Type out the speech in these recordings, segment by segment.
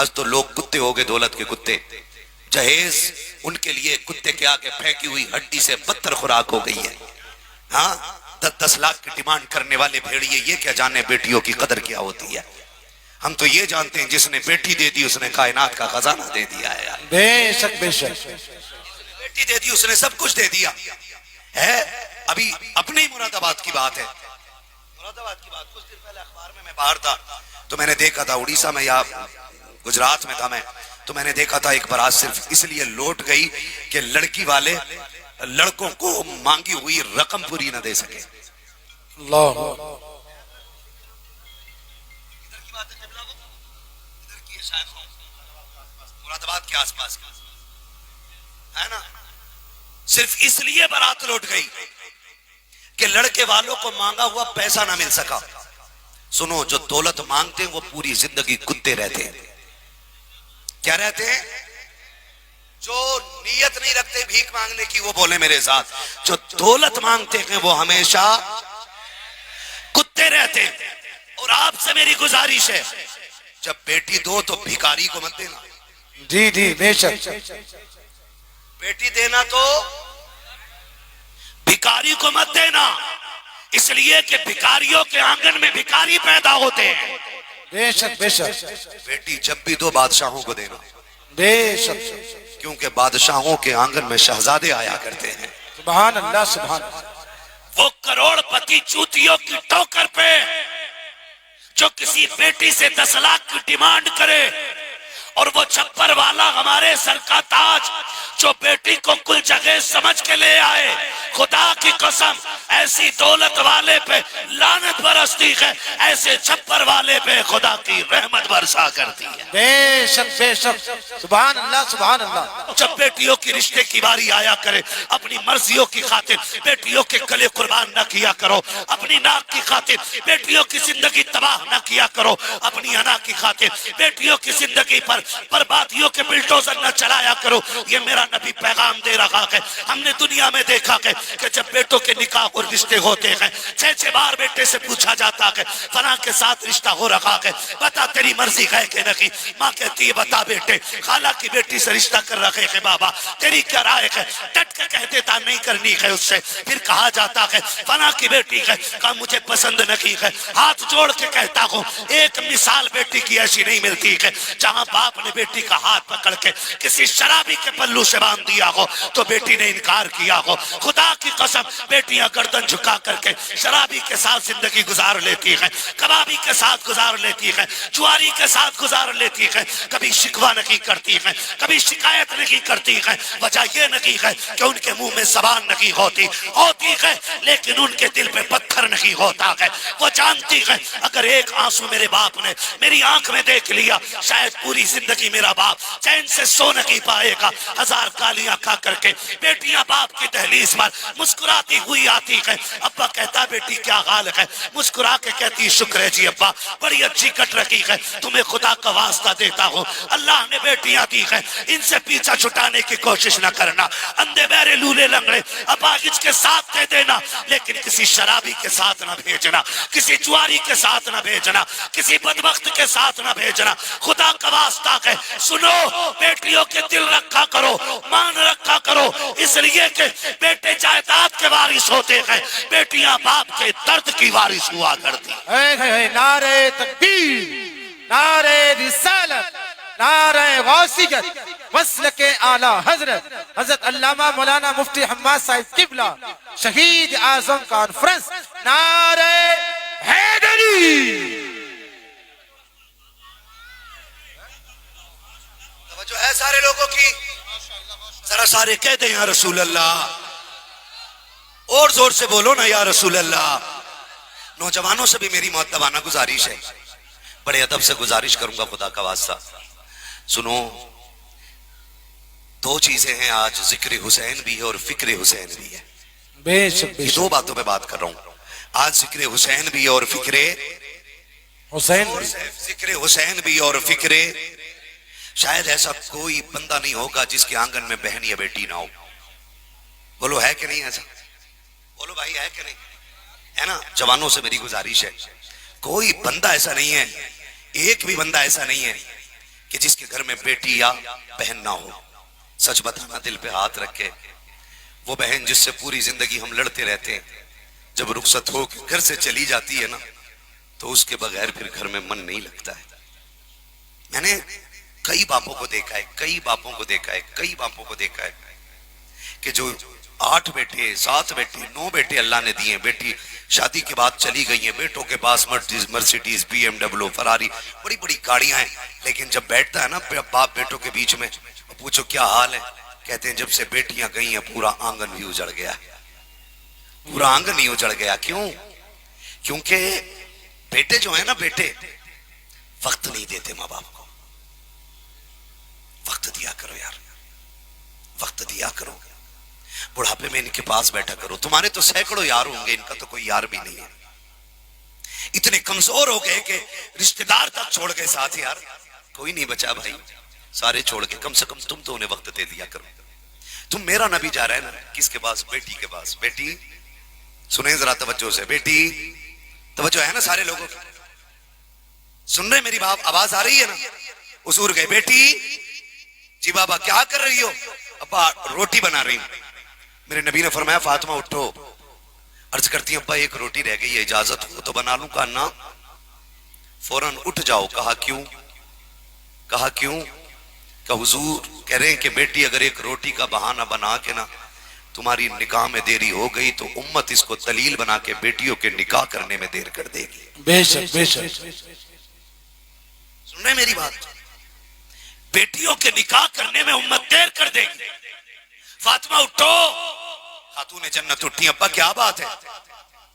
आज तो लोग कुत्ते हो गए, दौलत के कुत्ते। जहेज उनके लिए कुत्ते के आगे फेंकी हुई हड्डी से बदतर खुराक हो गई है। हाँ, 10-10 लाख की डिमांड करने वाले भेड़िए ये क्या जाने बेटियों की कदर क्या होती है। हम तो ये जानते हैं जिसने बेटी दे दी उसने कायनात का खजाना दे दिया है यार। बेशक बेशक, बेटी दे दी उसने सब कुछ दे दिया है। अभी अपने ही मुरादाबाद की बात है, मुरादाबाद की बात। कुछ दिन पहले अखबार में मैं बाहर था तो मैंने देखा था, उड़ीसा में या गुजरात में था मैं, तो मैंने देखा था एक बारात सिर्फ इसलिए लौट गई कि लड़की वाले लड़कों को मांगी हुई रकम पूरी न दे सके। अल्लाह, इधर की बात है, इधर की है शायद, मुरादाबाद के आसपास है ना। सिर्फ इसलिए बारात लौट गई कि लड़के वालों को मांगा हुआ पैसा ना मिल सका। सुनो, जो दौलत मांगते हैं वो पूरी जिंदगी कुत्ते रहते हैं। क्या रहते हैं? जो नीयत नहीं रखते भीख मांगने की वो बोले मेरे साथ, जो दौलत मांगते हैं वो हमेशा कुत्ते रहते हैं। और आपसे मेरी गुजारिश है, जब बेटी दो तो भिखारी को मत देना। जी जी बेशक, बेटी देना तो भिखारी को मत देना, इसलिए कि भिखारियों के आंगन में भिखारी पैदा होते हैं। बेशक बेशक, बेटी जब भी दो बादशाहों को देना। बेशक, क्योंकि बादशाहों के आंगन में शहजादे आया करते हैं। सुभान अल्लाह सुभान। वो करोड़पति चूतियों की ठोकर पे जो किसी बेटी से 10 लाख की डिमांड करे, और वो छप्पर वाला हमारे सर का ताज जो बेटी को कुल जगह समझ के ले आए, खुदा की कसम ऐसी दौलत वाले पे लानत बरसती है, ऐसे छप्पर वाले पे खुदा की रहमत बरसा करती है। बेशक बेशक, सुभान अल्लाह सुभान अल्लाह। जब बेटियों की रिश्ते की बारी आया करे, अपनी मर्जियों की खातिर बेटियों के गले कुर्बान न किया करो, अपनी नाक की खातिर बेटियों की जिंदगी तबाह न किया करो, अपनी अना की खातिर बेटियों की जिंदगी पर बर्बादियों के बिल्डोजर न चलाया करो। ये मेरा नबी पैगाम दे रहा है। हमने दुनिया में देखा है कि जब बेटों के निकाह और रिश्ते होते हैं, 6-6 बार बेटे से पूछा जाता है फलां के साथ रिश्ता हो रखा है, बता तेरी मर्जी है कि नहीं। माँ कहती है बता बेटे, खाला की बेटी से रिश्ता कर रखे है बाबा, तेरी क्या राय है। डट के कह देता नहीं करनी है उससे। फिर कहा जाता है फलां की बेटी है, कहा मुझे पसंद नहीं है। हाथ जोड़ के कहता हूँ एक मिसाल बेटी की ऐसी नहीं मिलती है जहाँ बाप ने बेटी का हाथ पकड़ के किसी शराबी के पल्लू से बांध दिया हो तो बेटी ने इनकार किया हो। खुदा की कसम बेटियां गर्दन झुका करके शराबी के साथ जिंदगी गुजार लेती हैं, कबाबी के साथ गुजार लेती हैं, जुआरी के साथ गुजार लेती हैं, कभी शिकवा नहीं करती हैं, कभी शिकायत नहीं करती हैं। वजह यह नहीं है कि उनके मुंह में जबान नहीं होती है, लेकिन उनके दिल पे पत्थर नहीं होता है। वो जानती है अगर एक आंसू मेरे बाप ने मेरी आंख में देख लिया, शायद पूरी जिंदगी मेरा बाप चैन से सो नहीं पाएगा। 1000 गालियां खा करके बेटियां बाप की दहलीज पर मुस्कुराती हुई आती है। अब्बा कहता बेटी क्या हाल है, मुस्कुरा के कहती शुक्र है जी अब्बा बड़ी अच्छी कट रखी है, तुम्हें खुदा का वास्ता देता हूँ अल्लाह ने बेटियां दी है, इनसे पीछा छुटाने की कोशिश न करना। अंधे बहरे लूले लंगड़े अपाहिज के साथ दे देना, लेकिन किसी शराबी के साथ ना भेजना, किसी जुआरी के साथ ना भेजना, किसी बदबख्त के साथ ना भेजना। खुदा का वास्ता है सुनो, बेटियों के दिल रखा करो, मान रखा करो, इसलिए कि बेटे जायदाद के वारिस होते हैं, बेटियां बाप के दर्द की वारिस हुआ करती। नारे तकबीर, नारे रिसालत, नारे गौसियत, वस्ल के आला हजरत हजरत अल्लामा मौलाना मुफ्ती हम्माद साहिब किबला शहीद आजम कॉन्फ्रेंस, नारे हैदरी। जो है सारे लोगों की, जरा सारे कह दे या रसूल अल्लाह, और जोर से बोलो ना या रसूल अल्लाह। नौजवानों से भी मेरी मुअद्दबाना गुजारिश है, बड़े अदब से गुजारिश करूंगा खुदा का वास्ता। सुनो, 2 चीजें हैं आज, जिक्र हुसैन भी है और फिक्र हुसैन भी है। बेशक, 2 बातों पे बात कर रहा हूं आज, जिक्र हुसैन भी और फिक्रे हुसैन, जिक्र हुसैन भी और फिक्रे। शायद ऐसा कोई बंदा नहीं होगा जिसके आंगन में बहन या बेटी ना हो। बोलो है कि नहीं ऐसा? बोलो भाई है कि नहीं? है ना? जवानों से मेरी गुजारिश है, कोई बंदा ऐसा नहीं है, एक भी बंदा ऐसा नहीं है कि जिसके घर में बेटी या बहन ना हो, सच बताना दिल पे हाथ रखे, वो बहन जिससे पूरी जिंदगी हम लड़ते रहते हैं, जब रुखसत हो घर से चली जाती है ना, तो उसके बगैर फिर घर में मन नहीं लगता है। मैंने कई बापों को देखा है, कई बापों को देखा है, कई बापों को देखा है कि जो 8 बेटे, 7 बेटे, 9 बेटे अल्लाह ने दिए, बेटी शादी के बाद चली गई है, बेटों के पास मर्सिडीज, BMW, फरारी, बड़ी बड़ी गाड़ियां हैं, लेकिन जब बैठता है ना बाप बेटों के बीच में, पूछो क्या हाल है, कहते हैं जब से बेटियां गई हैं पूरा आंगन भी उजड़ गया, पूरा आंगन ही उजड़ गया। क्यों? क्योंकि बेटे जो है ना, बेटे वक्त नहीं देते माँ बाप को। वक्त दिया करो यार, वक्त दिया करो, बुढ़ापे में इनके पास बैठा करो। तुम्हारे तो सैकड़ों यार होंगे, इनका तो कोई यार भी नहीं है। इतने कमजोर हो गए कि रिश्तेदार तक छोड़ गए साथ, यार कोई नहीं बचा भाई, सारे छोड़ के। कम से कम तुम तो उन्हें वक्त दे दिया करो। तुम मेरा नबी जा रहा है ना, किसके पास? बेटी के पास। बेटी सुने जरा तवज्जो से, बेटी तवज्जो है ना सारे लोगों की, सुन रहे मेरी बाप आवाज आ रही है ना? हुजूर गए, बेटी जी बाबा क्या कर रही हो? अब्बा रोटी बना रही हूं। मेरे नबी ने फरमाया फातिमा उठो। अर्ज करती है अब्बा एक रोटी रह गई है, इजाजत हो तो बना लूं? कहा ना। फौरन उठ जाओ। कहा क्यों? कहा क्यों? कहा हुजूर कह रहे हैं कि बेटी अगर एक रोटी का बहाना बना के ना तुम्हारी निकाह में देरी हो गई तो उम्मत इसको दलील बना के बेटियों के निकाह करने में देर कर देगी। बेशक बेशक। सुन रहे मेरी बात? बेटियों के निकाह करने में उम्मत देर कर देगी। फातिमा उठो। खातून जन्नत उठी। अब्बा क्या बात है?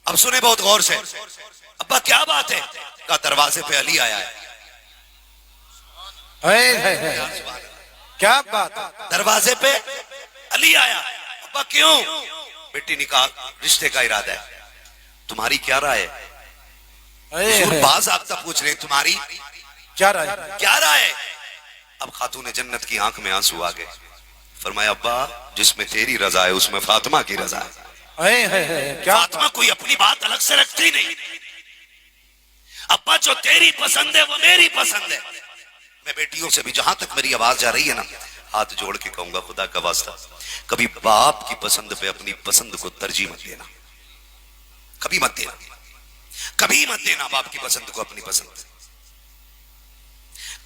अब सुने बहुत गौर से। अब्बा क्या बात है? का दरवाजे पे अली आया है। क्या बात है? दरवाजे पे अली आया। अब्बा क्यों? बेटी निकाह रिश्ते का इरादा है, तुम्हारी क्या राय है? बाज आपका पूछ रहे तुम्हारी क्या राय है? क्या राय है? अब खातून जन्नत की आंख में आंसू आ गए। फरमाया अब्बा जिसमें तेरी रजा है उसमें फातिमा की रजा है। क्या? फातिमा कोई अपनी बात अलग से रखती नहीं। अब्बा जो तेरी पसंद है वो मेरी पसंद है। मैं बेटियों से भी जहां तक मेरी आवाज जा रही है ना, हाथ जोड़ के कहूंगा खुदा का वास्ता, कभी बाप की पसंद पे अपनी पसंद को तरजीह मत देना। कभी मत देना, कभी मत देना बाप की पसंद को अपनी पसंद।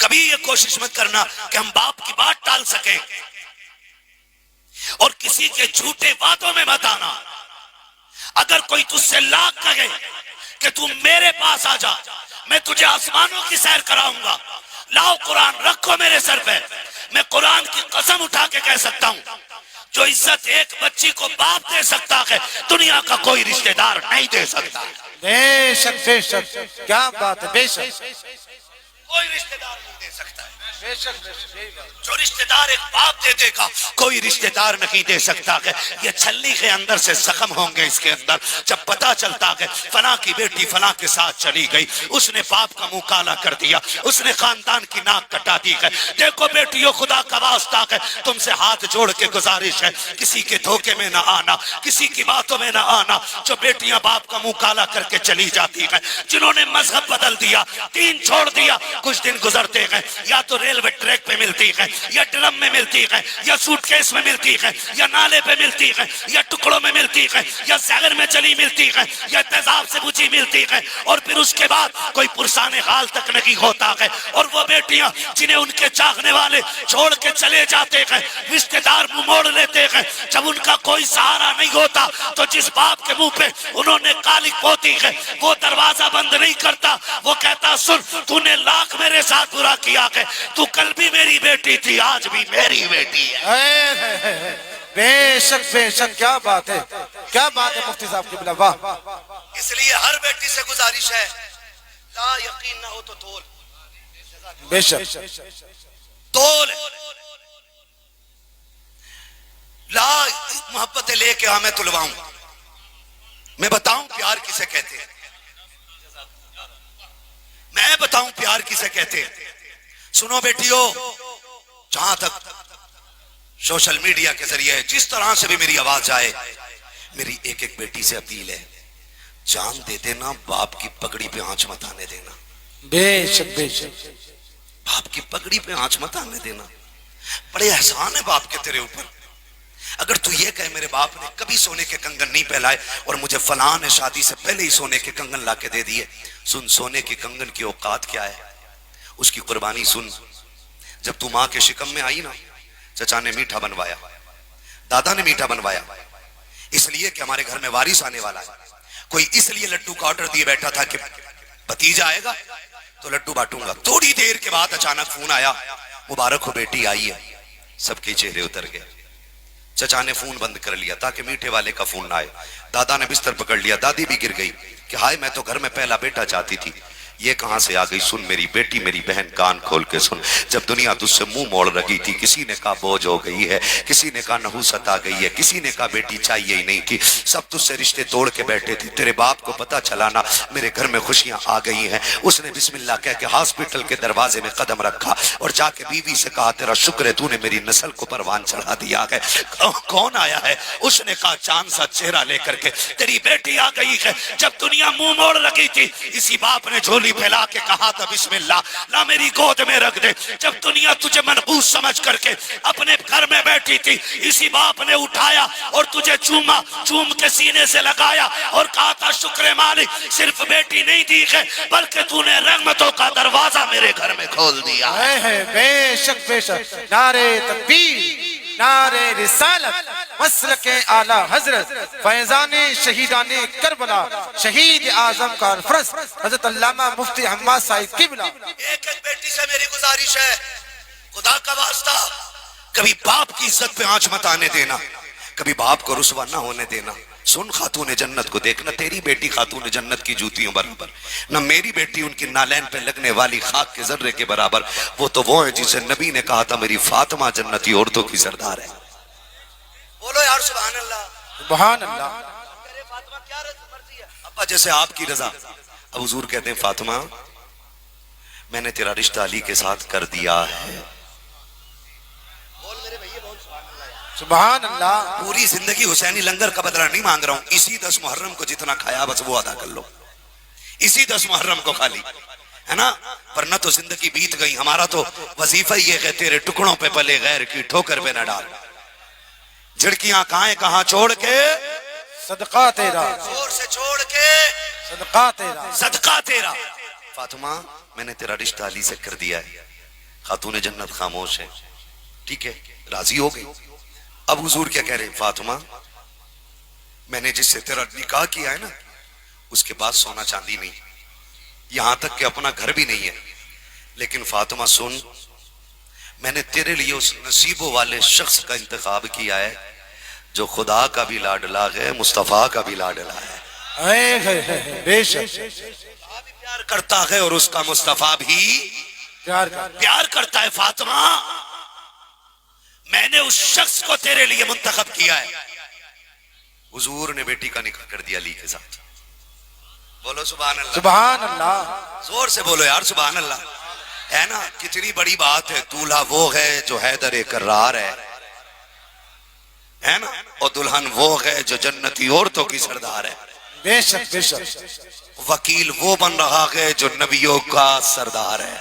कभी ये कोशिश मत करना कि हम बाप की बात टाल सकें, और किसी के झूठे बातों में मत आना। अगर कोई तुझसे लाख कहे कि तू मेरे पास आ जा, मैं तुझे आसमानों की सैर कराऊंगा, लाओ कुरान रखो मेरे सर पे, मैं कुरान की कसम उठा के कह सकता हूं जो इज्जत एक बच्ची को बाप दे सकता है दुनिया का कोई रिश्तेदार नहीं दे सकता। बेशक बेशक। क्या बात है? बेशक कोई रिश्तेदार नहीं दे सकता है। बेशक बेशक। जो रिश्तेदार एक बाप दे देगा कोई रिश्तेदार नहीं दे सकता है। ये छलनी के अंदर से जख्म होंगे इसके अंदर। जब पता चलता है फला की बेटी फला के साथ चली गई, उसने बाप का मुंह काला कर दिया, उसने खानदान की नाक कटा दी है। देखो बेटियों खुदा का वास्ता है, तुमसे हाथ जोड़ के गुजारिश है, किसी के धोखे में ना आना, किसी की बातों में ना आना। जो बेटियां बाप का मुंह काला करके चली जाती है, जिन्होंने मजहब बदल दिया, दीन छोड़ दिया, कुछ दिन गुजरते हैं या तो रेलवे ट्रैक पे मिलती है, या ड्रम में मिलती है, या सूटकेस में मिलती है, या नाले पे मिलती है, या टुकड़ों में मिलती है, या जहर में जली मिलती है, या तेजाब से बुझी मिलती है, और फिर उसके बाद कोई पुरसाने हाल तक नहीं होता है। और वो बेटियां जिन्हें उनके चाहने वाले छोड़ के चले जाते हैं, रिश्तेदार मुंह मोड़ लेते हैं, जब उनका कोई सहारा नहीं होता तो जिस बाप के मुंह पे उन्होंने कालिक पोती है वो दरवाजा बंद नहीं करता। वो कहता सुन, तूने लाख मेरे साथ बुरा किया है, तू कल भी मेरी बेटी थी, आज भी मेरी बेटी है। बेशक बेशक। क्या बात है? क्या बात है मुफ्ती साहब की बिला, वाह। इसलिए हर बेटी से गुजारिश है, ला यकीन ना हो तो तोल। बेशक तोल, ला मोहब्बतें लेके आ, मैं तुलवाऊं, मैं बताऊं प्यार किसे कहते हैं, मैं बताऊं प्यार किसे कहते हैं। सुनो बेटियों, जहां तक सोशल मीडिया के जरिए जिस तरह से भी मेरी आवाज आए, मेरी एक एक बेटी से अपील है, जान दे देना, बाप की पगड़ी पे आंच मत आने देना। बेशक बेशक। बाप की पगड़ी पे आंच मत आने देना। बड़े एहसान है बाप के तेरे ऊपर। अगर तू ये कहे मेरे बाप ने कभी सोने के कंगन नहीं पहनाए और मुझे फलां ने शादी से पहले ही सोने के कंगन लाके दे दिए, सुन सोने के कंगन की औकात क्या है, उसकी कुर्बानी सुन। जब तू मां के शिकम में आई ना, चचा ने मीठा बनवाया, दादा ने मीठा बनवाया, इसलिए कि हमारे घर में वारिस आने वाला है। कोई इसलिए लड्डू का ऑर्डर दिए बैठा था कि भतीजा आएगा तो लड्डू बांटूंगा। थोड़ी देर के बाद अचानक फोन आया, मुबारक हो बेटी आई है। सबके चेहरे उतर गए। चचा ने फोन बंद कर लिया ताकि मीठे वाले का फोन ना आए। दादा ने बिस्तर पकड़ लिया, दादी भी गिर गई कि हाय मैं तो घर में पहला बेटा चाहती थी, ये कहां से आ गई। सुन मेरी बेटी, मेरी बहन, कान खोल के सुन। जब दुनिया तुझसे मुंह मोड़ रही थी, किसी ने कहा बोझ हो गई है, किसी ने कहा नहुसत आ गई है, किसी ने कहा बेटी चाहिए ही नहीं थी, सब तुझसे रिश्ते तोड़ के बैठे थे। तेरे बाप को पता चला ना मेरे घर में खुशियां आ गई हैं, उसने बिस्मिल्लाह कह के हॉस्पिटल के दरवाजे में कदम रखा और जाके बीवी से कहा तेरा शुक्र है तूने मेरी नस्ल को परवान चढ़ा दिया है। कौन आया है? उसने कहा चांद सा चेहरा लेकर के तेरी बेटी आ गई है। जब दुनिया मुंह मोड़ रही थी, इसी बाप ने झोली फैला के कहा था बिस्मिल्लाह ला मेरी गोद में रख दे। जब दुनिया तुझे मनहूस समझ करके अपने घर में बैठी थी, इसी बाप ने उठाया और तुझे चूमा, चूम के सीने से लगाया और कहा था शुक्र मालिक, सिर्फ बेटी नहीं दी है बल्कि तूने रहमतों का दरवाजा मेरे घर में खोल दिया है। बेशक बेशक। नारे तकबीर, नारे रिसालत, मसलके आला हजरत, फैजाने शहीदाने करबला, शहीद आजम का फरस हजरत अल्लामा मुफ्ती अहमद साहिब किबला। एक एक बेटी से मेरी गुजारिश है, खुदा का वास्ता कभी बाप की इज्जत पे आंच मत आने देना, कभी बाप को रुसवा ना होने देना। सुन खातून जन्नत को देखना, तेरी बेटी खातून जन्नत की जूतियों बराबर, न मेरी बेटी उनकी नालैन पे लगने वाली खाक के जर्रे के बराबर। वो तो वो है जिसे नबी ने कहा था मेरी फातिमा जन्नती औरतों की सरदार है। बोलो यार सुभान अल्लाह, सुभान अल्लाह। फातिमा क्या मर्जी है अब्बा, जैसे आपकी रजा। अब हुजूर कहते हैं फातिमा मैंने तेरा रिश्ता अली के साथ कर दिया है। सुभान अल्लाह। पूरी जिंदगी हुसैनी लंगर का बदला नहीं मांग रहा हूं, इसी 10 मुहर्रम को जितना खाया बस वो अदा कर लो, इसी 10 मुहर्रम को खाली है ना, वरना तो जिंदगी बीत गई। हमारा तो वजीफा ये है तेरे टुकड़ों पे पले गैर की ठोकर पे न डाल, झिड़कियां कहां छोड़ के सदका तेरा, जोर से छोड़ के सदका तेरा, सदका तेरा। फातिमा मैंने तेरा रिश्ता अली से कर दिया है। खातून जन्नत खामोश है, ठीक है, राजी हो गई। अब हुजूर क्या कह रहे हैं, फातिमा मैंने जिससे तेरा निकाह किया है ना उसके पास सोना चांदी नहीं, यहां तक कि अपना घर भी नहीं है, लेकिन फातिमा सुन मैंने तेरे लिए उस नसीबों वाले शख्स का इंतखाब किया है जो खुदा का भी लाडला है, मुस्तफा का भी लाडला है। बेशक भी प्यार करता है और उसका मुस्तफा भी प्यार करता है। फातिमा मैंने उस शख्स को तेरे लिए मुंतखब किया है। हुजूर ने बेटी का निकाह कर दिया अली के साथ। बोलो सुभान अल्लाह, सुभान अल्लाह। जोर से बोलो यार सुभान अल्लाह, है ना, कितनी बड़ी बात है। दूल्हा वो है जो हैदर करार है ना, और दुल्हन वो है जो जन्नती औरतों की सरदार है। बेशक बेशक। वकील वो बन रहा है जो नबियों का सरदार है।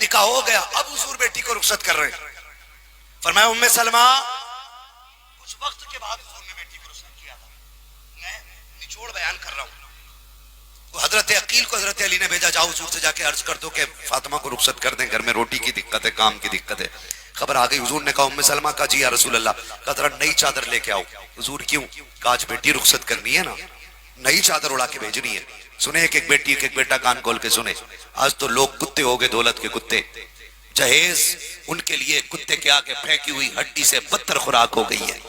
निकाह हो गया, अब हुजूर बेटी को रुखसत कर रहे हैं। फरमाया उम्मे सलमा, कुछ वक्त के बाद हुजूर ने बेटी को रुखसत किया था। मैं निचोड़ बयान कर रहा हूं। वो हजरत अकील को हजरत अली ने भेजा, जाओ हुजूर से जाके अर्ज कर दो कि फातिमा को रुखसत कर दें, घर में रोटी की दिक्कत है, काम की दिक्कत है। खबर आ गई, हुजूर ने कहा उम्मे सलमा का जी या रसूल अल्लाह, का जरा नई चादर लेके आओ। हुजूर क्यों? आज बेटी रुखसत करनी है ना, नई चादर उड़ा के भेजनी है। सुने एक एक बेटी एक एक बेटा कान खोल के सुने। आज तो लोग कुत्ते हो गए, दौलत के कुत्ते। जहेज उनके लिए कुत्ते के आगे फेंकी हुई हड्डी से बदतर खुराक हो गई है।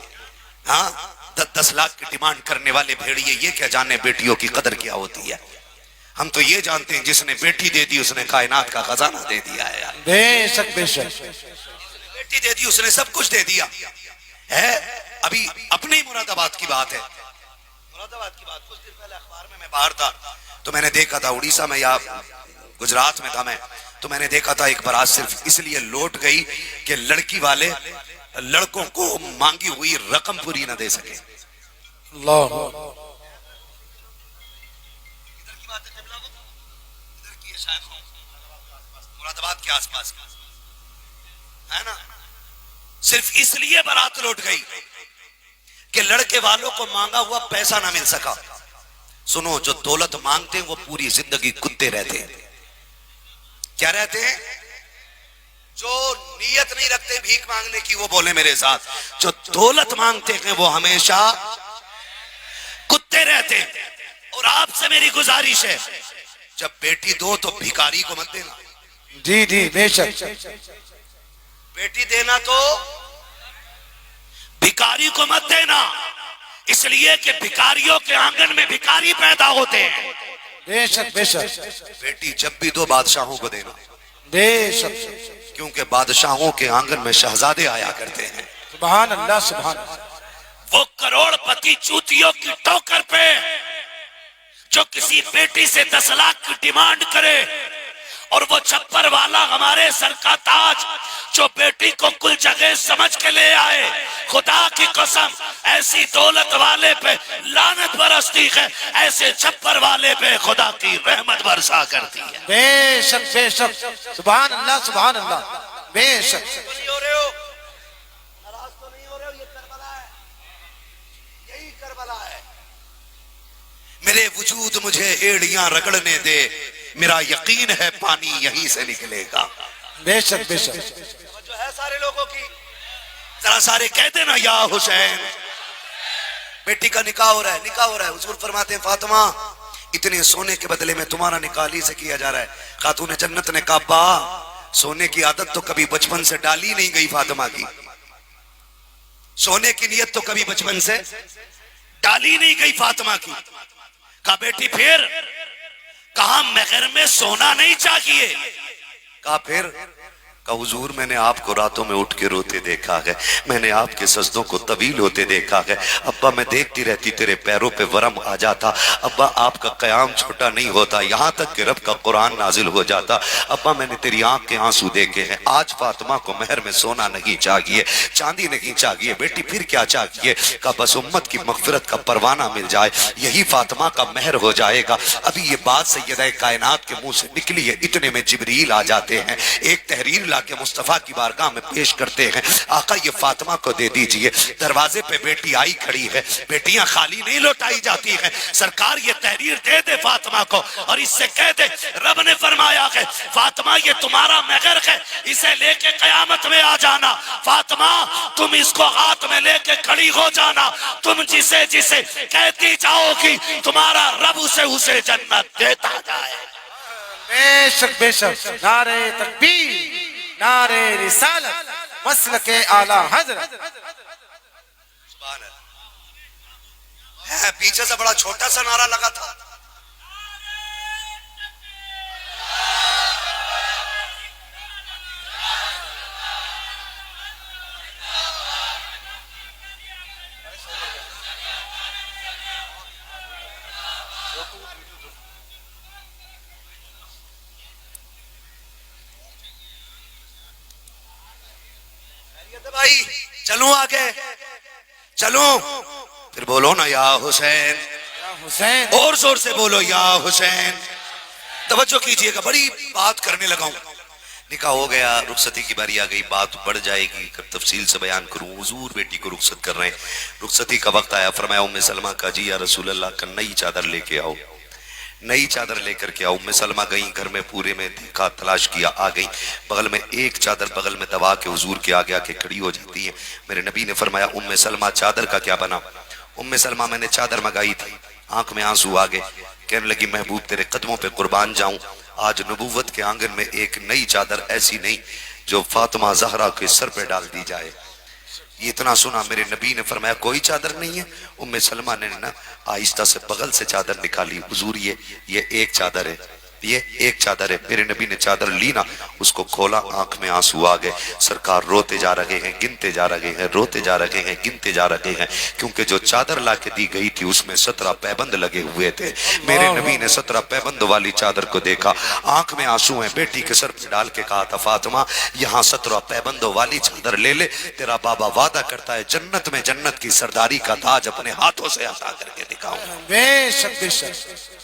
हाँ, 10-10 लाख की डिमांड करने वाले भेड़िए ये क्या जाने बेटियों की कदर क्या होती है। हम तो ये जानते हैं जिसने बेटी दे दी उसने कायनात का खजाना दे दिया है यार। बेशक बेशक। बेटी दे दी उसने सब कुछ दे दिया है। अभी अपने ही मुरादाबाद की बात है, मुरादाबाद की बात। कुछ दिन पहले अखबार में मैं बाहर था तो मैंने देखा था, उड़ीसा में या गुजरात में था मैं, तो मैंने देखा था एक बारात सिर्फ इसलिए लौट गई कि लड़की वाले लड़कों को मांगी हुई रकम पूरी ना दे सके। अल्लाह। इधर की बात है, इधर की है शायद फैसलाबाद के आसपास का, है ना। सिर्फ इसलिए बारात लौट गई कि लड़के वालों को मांगा हुआ पैसा ना मिल सका। सुनो, जो दौलत मांगते हैं वो पूरी जिंदगी कुत्ते रहते हैं। क्या रहते हैं? जो नीयत नहीं रखते भीख मांगने की वो बोले मेरे साथ, जो दौलत मांगते हैं वो हमेशा कुत्ते रहते हैं। और आपसे मेरी गुजारिश है, जब बेटी दो तो भिखारी को मत देना। जी जी बेशक। बेटी देना तो भिखारी को मत देना, इसलिए कि भिखारियों के आंगन में भिखारी पैदा होते हैं। बेशक बेशक। बेटी जब भी दो बादशाहों को देना। बेशक। क्योंकि बादशाहों के आंगन में शहजादे आया करते हैं। सुभान अल्लाह सुभान अल्लाह। वो करोड़पति चूतियों की टोकर पे जो किसी बेटी से 10 लाख की डिमांड करे, और वो छप्पर वाला हमारे सर का ताज जो बेटी को कुल जगह समझ के ले आए, खुदा की कसम ऐसी दौलत वाले पे लानत बरसती है, ऐसे छप्पर वाले पे खुदा की रहमत बरसा करती है। बेशक बेशक। सुभान अल्लाह सुभान अल्लाह। बेशक। नहीं हो रहे हो, नाराज तो नहीं हो रहे हो, ये करबला है, यही करबला है। मेरे वजूद मुझे एड़ियां रगड़ने दे, मेरा यकीन है पानी यहीं से निकलेगा। बेशक बेशक। जो है सारे लोगों की, जरा सारे कह देना या हुसैन। बेटी का निकाह हो रहा है, निकाह हो रहा है। हुजूर फरमाते हैं फातिमा इतने सोने के बदले में तुम्हारा निकाह ही से किया जा रहा है। खातून जन्नत ने कहा बा, सोने की आदत तो कभी बचपन से डाली नहीं गई फातिमा की, सोने की नियत तो कभी बचपन से डाली नहीं गई फातिमा की। कहा बेटी फिर? कहा मेहर में सोना नहीं चाहिए। कहा फिर? कहा हुजूर मैंने आपको रातों में उठ के रोते देखा है, मैंने आपके सजदों को तवील होते देखा है। अब्बा मैं देखती रहती तेरे पैरों पे वरम आ जाता, अब्बा आपका कयाम छोटा नहीं होता, यहाँ तक कि रब का कुरान नाजिल हो जाता। अब्बा मैंने तेरी आंख के आंसू देखे हैं। आज फातिमा को मेहर में सोना नहीं चाहिए, चांदी नहीं चाहिए। बेटी फिर क्या चाहिए? कहा बस उम्मत की मगफिरत का परवाना मिल जाए, यही फातिमा का मेहर हो जाएगा। अभी ये बात सैयदा कायनात के मुंह से निकली है, इतने में जिब्रील आ जाते हैं, एक तहरीर लाके मुस्तफा की बारगाह में पेश करते हैं। आका ये फातिमा को दे दीजिए। दरवाजे पे बेटी आई खड़ी है, बेटियां खाली नहीं लौटाई जाती हैं। सरकार ये तहरीर दे दे फातिमा को और इससे कह दे रब ने फरमाया है फातिमा ये तुम्हारा मेहर है, इसे लेके कयामत में आ जाना। फातिमा तुम इसको हाथ में लेके खड़ी हो जाना, तुम जिसे जिसे कहती जाओगी तुम्हारा रब उसे जन्नत देता जाए। बेशक बेशक। नारे तकबीर, नारे रिसालत, मसलके आला हजरत। है पीछे से बड़ा छोटा सा नारा लगा था। भाई चलूं आगे, चलूं? फिर बोलो ना या हुसैन, हुसैन। और जोर से बोलो या हुसैन। तवज्जो कीजिएगा, बड़ी बात करने लगा हूं। निकाह हो गया, रुखसती की बारी आ गई, बात बढ़ जाएगी, तफसील से बयान करूं। हुजूर बेटी को रुखसत कर रहे हैं, रुखसती का वक्त आया। फरमाया उम्मे सलमा का जी या रसूल अल्लाह का नई चादर लेके आओ, नई चादर लेकर के आओ। उम्मे सलमा गई, घर में पूरे में देखा, तलाश किया, आ गई। बगल में एक चादर बगल में दबा के हुजूर के आगे आके खड़ी हो जाती है। मेरे नबी ने फरमाया उम्मे सलमा चादर का क्या बना? उम्मे सलमा मैंने चादर मंगाई थी। आंख में आंसू आ गए, कहने लगी महबूब तेरे कदमों पे कुर्बान जाऊं, आज नबूवत के आंगन में एक नई चादर ऐसी नहीं जो फातिमा जहरा के सर पे डाल दी जाए। ये इतना सुना मेरे नबी ने फरमाया कोई चादर नहीं है? उम्मे सलमा ने ना आहिस्ता से बगल से चादर निकाली। हुजूर ये एक चादर है, ये एक चादर है। मेरे नबी ने चादर ली ना, उसको खोला, आंख में आंसू आ गए। सरकार रोते जा रहे हैं, गिनते जा रहे हैं, रोते जा रहे हैं, गिनते जा रहे हैं, क्योंकि जो चादर ला के दी गई थी उसमें 17 पैबंद लगे हुए थे। मेरे नबी ने 17 पैबंद वाली चादर को देखा, आंख में आंसू है, बेटी के सर पर डाल के कहा था फातिमा यहाँ 17 पैबंदों वाली चादर ले ले, तेरा बाबा वादा करता है जन्नत में जन्नत की सरदारी का ताज अपने हाथों से अता करके दिखाऊंगा। बेशक बेशक।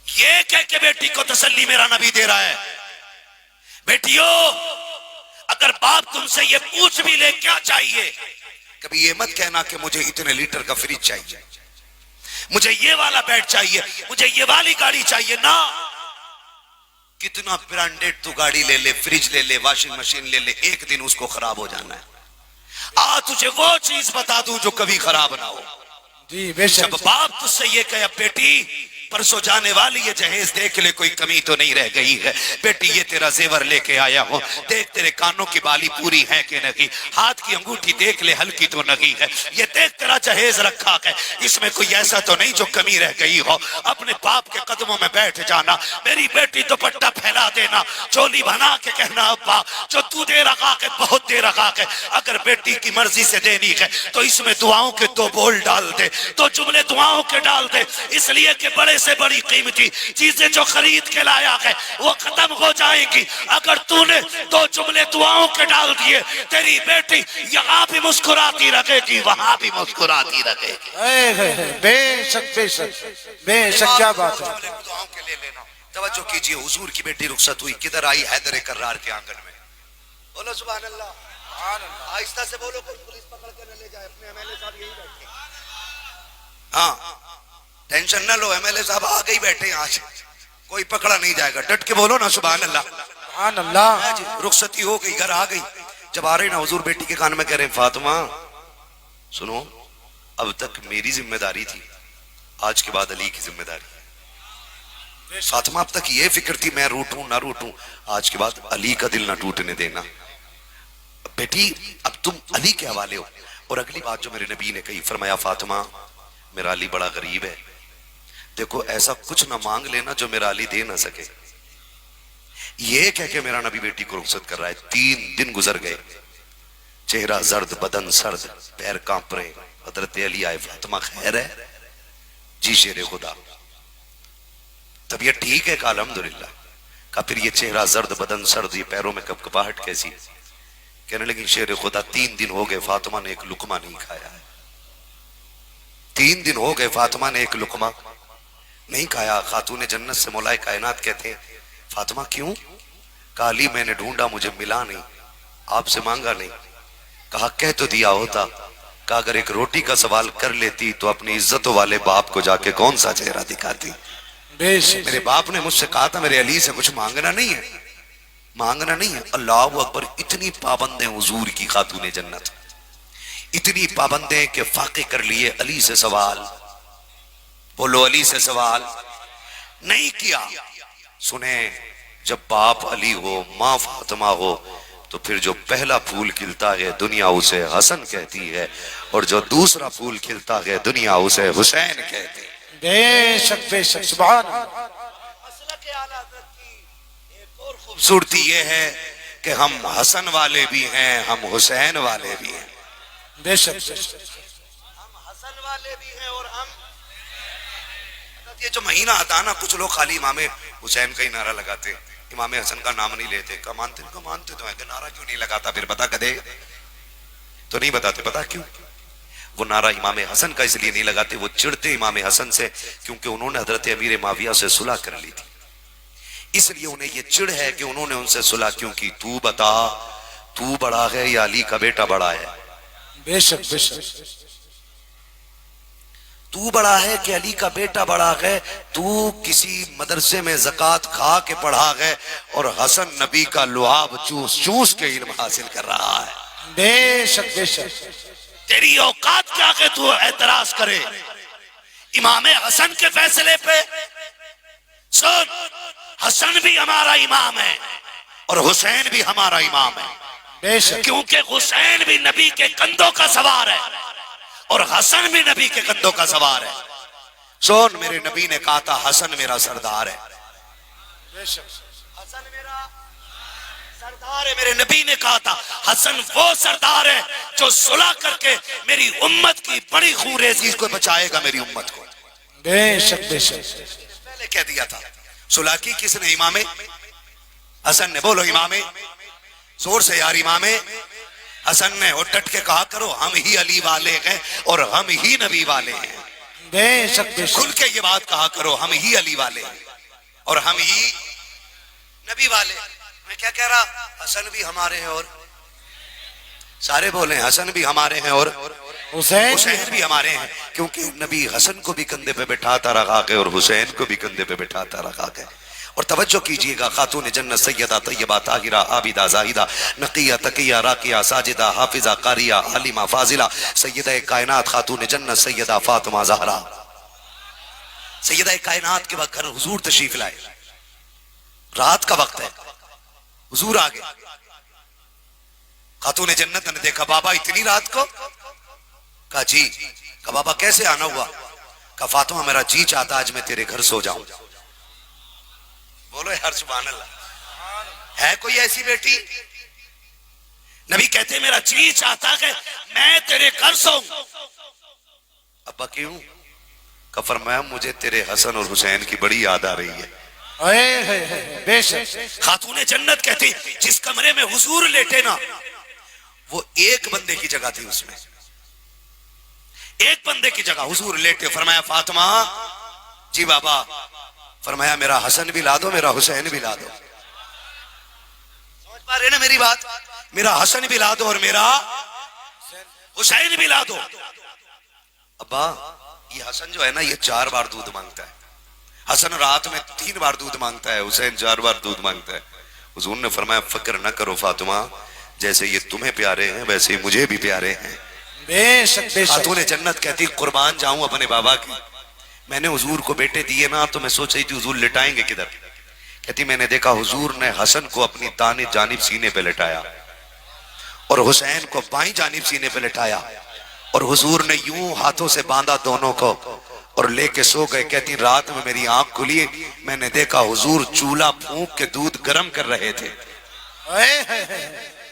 ये कह के बेटी को तसल्ली मेरा नबी दे रहा है। बेटियों, अगर बाप तुमसे ये पूछ भी ले क्या चाहिए, कभी ये मत कहना कि मुझे इतने लीटर का फ्रिज चाहिए, मुझे ये वाला बेड चाहिए, मुझे ये वाली गाड़ी चाहिए ना। कितना ब्रांडेड तू गाड़ी ले ले, फ्रिज ले ले, वॉशिंग मशीन ले ले, एक दिन उसको खराब हो जाना है। आज तुझे वो चीज बता दूं जो कभी खराब ना हो। जी बेशक। जब बाप तुझसे ये कहे बेटी परसों जाने वाली ये जहेज देख ले, कोई कमी तो नहीं रह गई है। बेटी ये तेरा जेवर लेके आया हूं, देख तेरे कानों की बाली पूरी है कि नहीं, हाथ की अंगूठी देख ले हल्की तो नहीं है, ये देख तेरा जहेज रखा है, इसमें कोई ऐसा तो नहीं जो कमी रह गई हो। अपने बाप के कदमों में बैठ जाना। मेरी बेटी दुपट्टा फैला देना, चोली बना के कहना अब्बा जो तू दे रखा है बहुत दे रखा है। अगर बेटी की मर्जी से देनी है तो इसमें दुआओं के 2 बोल डाल दे, 2 जुमले दुआओं के डाल दे, इसलिए कि बड़े से बड़ी कीमती चीजें जो खरीद के लाया है वो खत्म हो जाएंगी। अगर तूने 2 जुमले दुआओं के डाल दिए, तेरी बेटी यहाँ भी मुस्कुराती रहेगी, वहां भी मुस्कुराती रहेगी। बेशक बेशक बेशक, क्या बात है। दुआओं के ले लेना। तवज्जो कीजिए, हुजूर की बेटी रुखसत हुई, किधर आई? हैदर कर्रार के आंगन में। बोलो सुभान अल्लाह। आहिस्ता से बोलो, कोई पुलिस पकड़ के न ले जाए। अपने एमएलए साहब यही बैठे। हाँ टेंशन ना लो, एमएलए साहब आ गई बैठे यहाँ से, कोई पकड़ा नहीं जाएगा। डट के बोलो ना सुभान अल्लाह। सुभान अल्लाह। रुखसती हो गई, घर आ गई। जब आ रहे ना हुजूर बेटी के कान में कह रहे फातिमा सुनो, अब तक मेरी जिम्मेदारी थी, आज के बाद अली की जिम्मेदारी है। फातिमा अब तक ये फिक्र थी मैं रूठूं ना रूठूं, आज के बाद अली का दिल ना टूटने देना। बेटी अब तुम अली के हवाले हो। और अगली बात जो मेरे नबी ने कही, फरमाया फातिमा मेरा अली बड़ा गरीब है, देखो ऐसा कुछ ना मांग लेना जो मेरा अली दे ना सके। ये कह के मेरा नबी बेटी को रुखसत कर रहा है। 3 दिन गुजर गए, चेहरा जर्द, बदन सर्द, पैर कांप रहे। हजरत अली आए, फातिमा खैर है? जी शेर खुदा, तबीयत ठीक है? कहा अल्हम्दुलिल्लाह। कहा फिर ये चेहरा जर्द, बदन सर्द, ये पैरों में कपकपाहट कैसी? कहने लगी शेर खुदा 3 दिन हो गए फातिमा ने एक लुकमा नहीं खाया है। 3 दिन हो गए फातिमा ने एक लुकमा नहीं खाया। खातून जन्नत से मौलाए कायनात कहते हैं फातिमा क्यों? कहा अली मैंने ढूंढा, मुझे मिला नहीं, आपसे मांगा नहीं। कहा कह तो दिया होता। कहा अगर एक रोटी का सवाल कर लेती तो अपनी इज्जतों वाले बाप को जाके कौन सा चेहरा दिखाती। मेरे बाप ने मुझसे कहा था मेरे अली से कुछ मांगना नहीं है, मांगना नहीं है। अल्लाह अकबर, इतनी पाबंद है हुजूर की खातून जन्नत, इतनी पाबंदें कि फाके कर लिए अली से सवाल। बोलो अली से सवाल नहीं किया। सुने, जब बाप अली हो, माँ फातिमा हो, तो फिर जो पहला फूल खिलता है दुनिया उसे हसन कहती है, और जो दूसरा फूल खिलता है दुनिया उसे हुसैन कहती है। बेशक बेशक, सुभान अल्लाह। एक और खूबसूरती ये है कि हम हसन वाले भी हैं, हम हुसैन वाले भी हैं। बेशक, हम हसन वाले भी हैं और हम, ये जो महीना आता है ना, कुछ लोग खाली इमामे हुसैन का ही नारा लगाते, इमामे हसन का नाम नहीं लेते। का मानते तो है कि नारा क्यों नहीं लगाता? फिर बता कदे तो नहीं बताते, पता क्यों? वो नारा इमामे हसन का इसलिए नहीं लगाते, वो चिढ़ते इमामे हसन से क्योंकि उन्होंने हजरत अमीर माविया से सुलह कर ली थी, इसलिए उन्हें ये चिढ़ है कि उन्होंने उनसे सुलह क्यों की। तू बता, तू बड़ा है या अली का बेटा बड़ा है? बेशक बेशक, तू बड़ा है कि अली का बेटा बड़ा है? तू किसी मदरसे में ज़कात खा के पढ़ा है और हसन नबी का लुआब चूस चूस के इल्म हासिल कर रहा है। बेशक बेशक, तेरी औकात क्या है तू एतराज करे इमामे हसन के फैसले पे? सुन, हसन भी हमारा इमाम है और हुसैन भी हमारा इमाम है। बेशक, क्योंकि हुसैन भी नबी के कंधों का सवार है और हसन भी नबी के कंधों का सवार है। सुन, मेरे नबी ने कहा था हसन मेरा सरदार है। हसन मेरा सरदार है। मेरे नबी ने कहा था हसन वो सरदार है जो सुलह करके मेरी उम्मत की बड़ी खूरेजी को बचाएगा, मेरी उम्मत को। बेशक बेशक, पहले कह दिया था। सुलह की किसने? इमामे हसन ने। बोलो इमामे, जोर से यार, इमामे हसन ने। और डट के कहा करो हम ही अली वाले हैं और हम ही नबी वाले हैं। बेशक बेशक, खुल के ये बात कहा करो, हम ही अली वाले हैं और हम ही नबी वाले। मैं क्या कह रहा, हसन भी हमारे हैं और सारे बोले हसन भी हमारे हैं और हुसैन भी हमारे हैं, क्योंकि नबी हसन को भी कंधे पे बिठाता रखा के और हुसैन को भी कंधे पे बिठाता रखा के। और तवज्जो कीजिएगा, खातून जन्नत सैयदा तैयबा ताहिरा आबिदा जाहिदा नकिया तकिया राकिया साजिदा हाफिजा कारिया आलिमा फाजिला सैयदा कायनात खातून जन्नत सैयदा फातिमा ज़हरा। सैयदा कायनात के वक्त घर हुजूर तशरीफ लाए, रात का वक्त है, हुजूर आ गए। खातून जन्नत ने देखा बाबा इतनी रात को, कहा जी, कहा बाबा कैसे आना हुआ, कहा फातिमा मेरा जी चाहता आज मैं तेरे घर सो जाऊं। बोलो यार सुभान अल्लाह, है कोई ऐसी बेटी? नबी कहते मेरा जी चाहता है मैं तेरे घर सोऊं। अब्बा क्यों? कहा फरमाया मुझे तेरे हसन और हुसैन की बड़ी याद आ रही है। बेशक खातून जन्नत कहती जिस कमरे में हुजूर लेटे ना, वो एक बंदे की जगह थी, उसमें एक बंदे की जगह हुजूर लेटे। फरमाया फातिमा जी बाबा, फरमाया मेरा हसन भी ला दो, मेरा हुसैन भी ला दो। समझ पा रहे ना मेरी बात? मेरा हसन भी ला दो और मेरा हुसैन भी ला दो। अब्बा ये हसन जो है ना, ये 4 बार दूध मांगता है। हसन रात में 3 बार दूध मांगता है, हुसैन 4 बार दूध मांगता है। हुजूर ने फरमाया फिक्र न करो फातिमा, जैसे ये तुम्हें प्यारे हैं वैसे ही मुझे भी प्यारे हैं। बेशक बेशक। खातून जन्नत कहती कुर्बान जाऊं अपने बाबा की, मैंने हुजूर को बेटे दिए ना तो मैं सोच रही थी हुजूर लिटाएंगे किधर। कहती मैंने देखा हुजूर ने हसन को अपनी दानी जानिब सीने पे लिटाया और हुसैन को बाईं जानिब सीने पे लिटाया और हुजूर ने यूं हाथों से बांधा दोनों को और लेके सो गए। कहती रात में मेरी आंख खुली, मैंने देखा हुजूर चूल्हा फूंक के दूध गर्म कर रहे थे।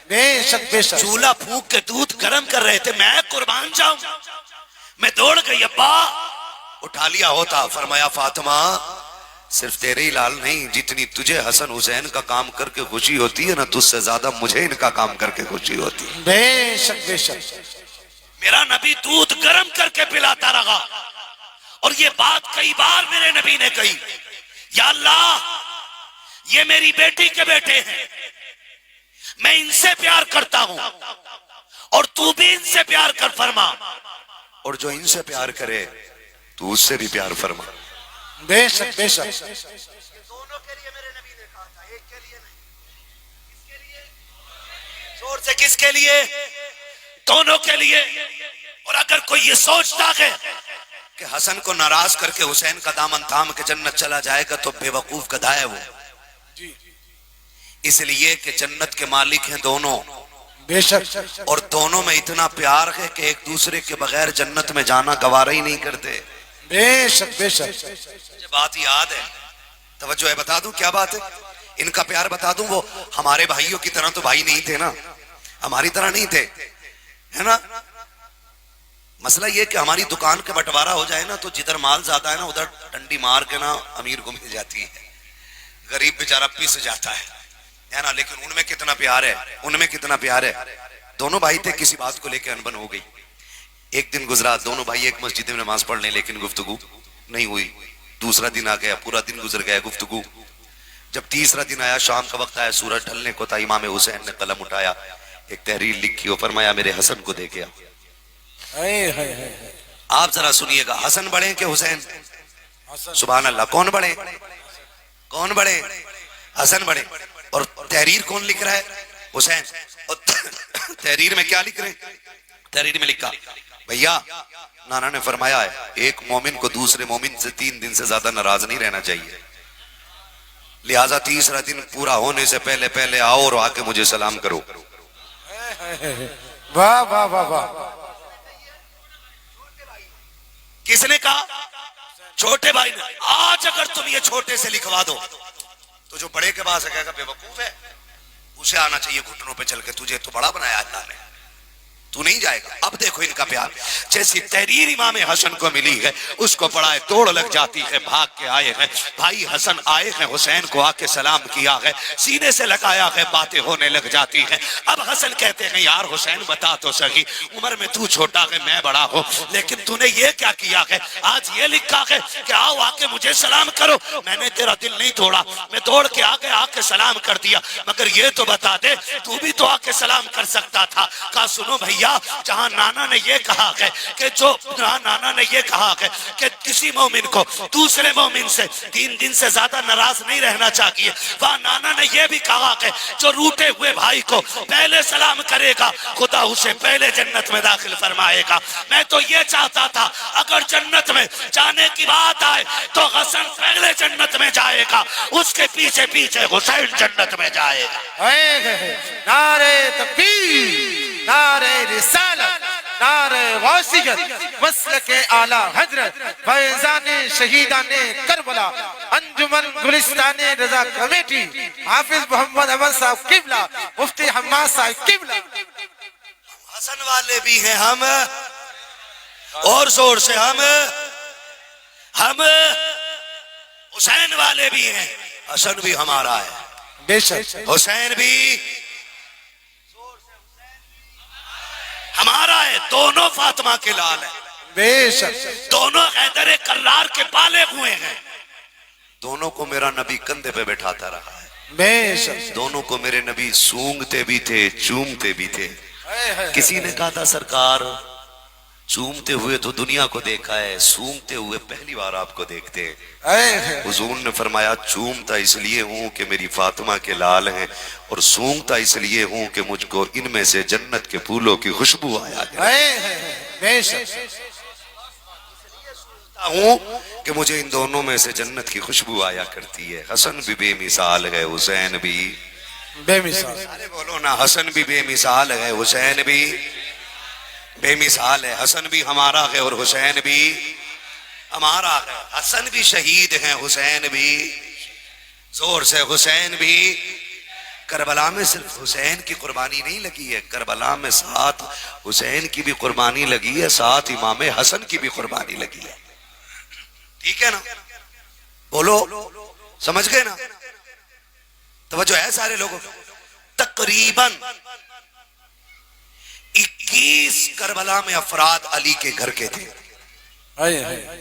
बेशक बेशक। चूल्हा फूंक के दूध गर्म कर रहे थे। मैं कुर्बान जाऊं, मैं दौड़ गई, अब्बा उठा लिया होता। फरमाया फातिमा सिर्फ तेरे ही लाल नहीं, जितनी तुझे हसन हुसैन का काम करके खुशी होती है ना, तुझसे ज्यादा मुझे इनका काम करके खुशी होती है। बेशक बेशक। मेरा नबी दूध गर्म करके पिलाता रहा और ये बात कई बार मेरे नबी ने कही, या अल्लाह ये मेरी बेटी के बेटे हैं, मैं इनसे प्यार करता हूं और तू भी इनसे प्यार कर फरमा, और जो इनसे प्यार करे तू उससे भी प्यार फरमा। बेशक बेशक। दोनों के लिए मेरे नबी ने कहा था, एक के लिए नहीं। किसके लिए? जोर से किसके लिए? दोनों के लिए। और अगर कोई ये सोचता है कि हसन को नाराज करके हुसैन का दामन थाम के जन्नत चला जाएगा तो बेवकूफ गधा है वो। इसलिए कि जन्नत के मालिक हैं दोनों। बेशक। और दोनों में इतना प्यार है कि एक दूसरे के बगैर जन्नत में जाना गवारा ही नहीं करते। बेशक बेशक। मुझे बात याद है, तवज्जो है, बता दूं क्या बात है? इनका प्यार बता दूं, वो हमारे भाइयों की तरह तो भाई नहीं थे ना, हमारी तरह नहीं थे, है ना। मसला ये कि हमारी दुकान का बंटवारा हो जाए ना तो जिधर माल ज्यादा है ना उधर डंडी मार के ना अमीर को मिल जाती है, गरीब बेचारा पिस जाता है ना। लेकिन उनमें कितना प्यार है, उनमें कितना प्यार है। दोनों भाई थे, किसी बात को लेकर अनबन हो गई। एक दिन गुजरा, दोनों भाई एक मस्जिद में नमाज पढ़ लें लेकिन गुफ्तगू नहीं हुई। दूसरा दिन आ गया, पूरा दिन गुजर गया गुफ्तगू। जब तीसरा दिन आया, शाम का वक्त आया, सूरज ढलने को था, इमाम हुसैन ने कलम उठाया, एक तहरीर लिखी और फरमाया मेरे हसन को दे गया। आप जरा सुनिएगा, हसन बड़े के हुसैन? सुभान अल्लाह। कौन बड़े? कौन बड़े? हसन बड़े। और तहरीर कौन लिख रहा है? हुसैन। और तहरीर में क्या लिख रहे? तहरीर में लिखा, भैया नाना ने फरमाया है एक मोमिन को दूसरे मोमिन से 3 दिन से ज्यादा नाराज नहीं रहना चाहिए, लिहाजा तीसरा दिन पूरा होने से पहले पहले आओ और आके मुझे सलाम करो। वाह वाह वाह वाह। किसने कहा? छोटे भाई ने। आज अगर तुम ये छोटे से लिखवा दो तो जो बड़े के पास है बेवकूफ है, उसे आना चाहिए घुटनों पे चल के, तुझे तो बड़ा बनाया अल्लाह ने। तू नहीं जाएगा। अब देखो इनका प्यार, जैसी तहरीर इमाम हसन को मिली है उसको बड़ा तोड़ लग जाती है। भाग के आए हैं भाई हसन, आए हैं हुसैन को आके सलाम किया है, सीने से लगाया है, बातें होने लग जाती हैं। अब हसन कहते हैं यार हुसैन बता तो सही, उम्र में तू छोटा है मैं बड़ा हूँ, लेकिन तूने ये क्या किया है? आज ये लिखा है कि आओ आके मुझे सलाम करो, मैंने तेरा दिल नहीं तोड़ा, मैं दौड़ के आके सलाम कर दिया, मगर ये तो बता दे तू भी तो आके सलाम कर सकता था। कहा सुनो भैया, जहां नाना ने ये कहा है कि नाना ने ये कहा है कि किसी मोमिन को दूसरे मोमिन से 3 दिन से ज्यादा नाराज नहीं रहना चाहिए, वहां नाना ने ये भी कहा है जो रूठे हुए भाई को पहले सलाम करेगा खुदा उसे पहले जन्नत में दाखिल फरमाएगा। मैं तो ये चाहता था अगर जन्नत में जाने की बात आए तो हसन पहले जन्नत में जाएगा, उसके पीछे पीछे हुसैन जन्नत में जाएगा। नारे तकबीर, नारे रिसालत, नारे वासियत, मसलके आला हजरत, फैजाने शहीदाने करबला, अंजुमन गुलिस्ताने रजा कमेटी, हाफिज मोहम्मद अहमद साहब किबला, मुफ्ती हम्माद साहब किबला। हसन वाले भी हैं हम, और जोर से हम हुसैन वाले भी हैं। हसन भी हमारा है बेशक, हुसैन भी हमारा है, दोनों फातिमा के लाल है बेशक, दोनों हैदर कर्रार के पाले हुए हैं, दोनों को मेरा नबी कंधे पे बैठाता रहा है बेशक, दोनों को मेरे नबी सूंघते भी थे चूमते भी थे। किसी ने कहा था सरकार चूमते हुए तो दुनिया को देखा है, सूंघते हुए पहली बार आपको देखते हैं। हुजूर ने फरमाया चूमता इसलिए हूं कि मेरी फातिमा के लाल हैं, और सूंघता इसलिए हूं कि मुझको इनमें से जन्नत के फूलों की खुशबू आया हूं कि मुझे इन दोनों में से जन्नत की खुशबू आया करती है। हसन भी बेमिसाल है, हुसैन भी बेमिसाल। अरे बोलो ना, हसन भी बेमिसाल है, हुसैन भी बेमिसाल है। हसन भी हमारा है और हुसैन भी हमारा है। हसन भी शहीद हैं, हुसैन भी, जोर से हुसैन भी। करबला में सिर्फ हुसैन की कुर्बानी नहीं लगी है, करबला में साथ हुसैन की भी कुर्बानी लगी है, साथ इमाम हसन की भी कुर्बानी लगी है। ठीक है ना? बोलो, समझ गए ना? तवज्जो है सारे लोगों को। तकरीबन 21 करबला में अफराद अली के घर के थे।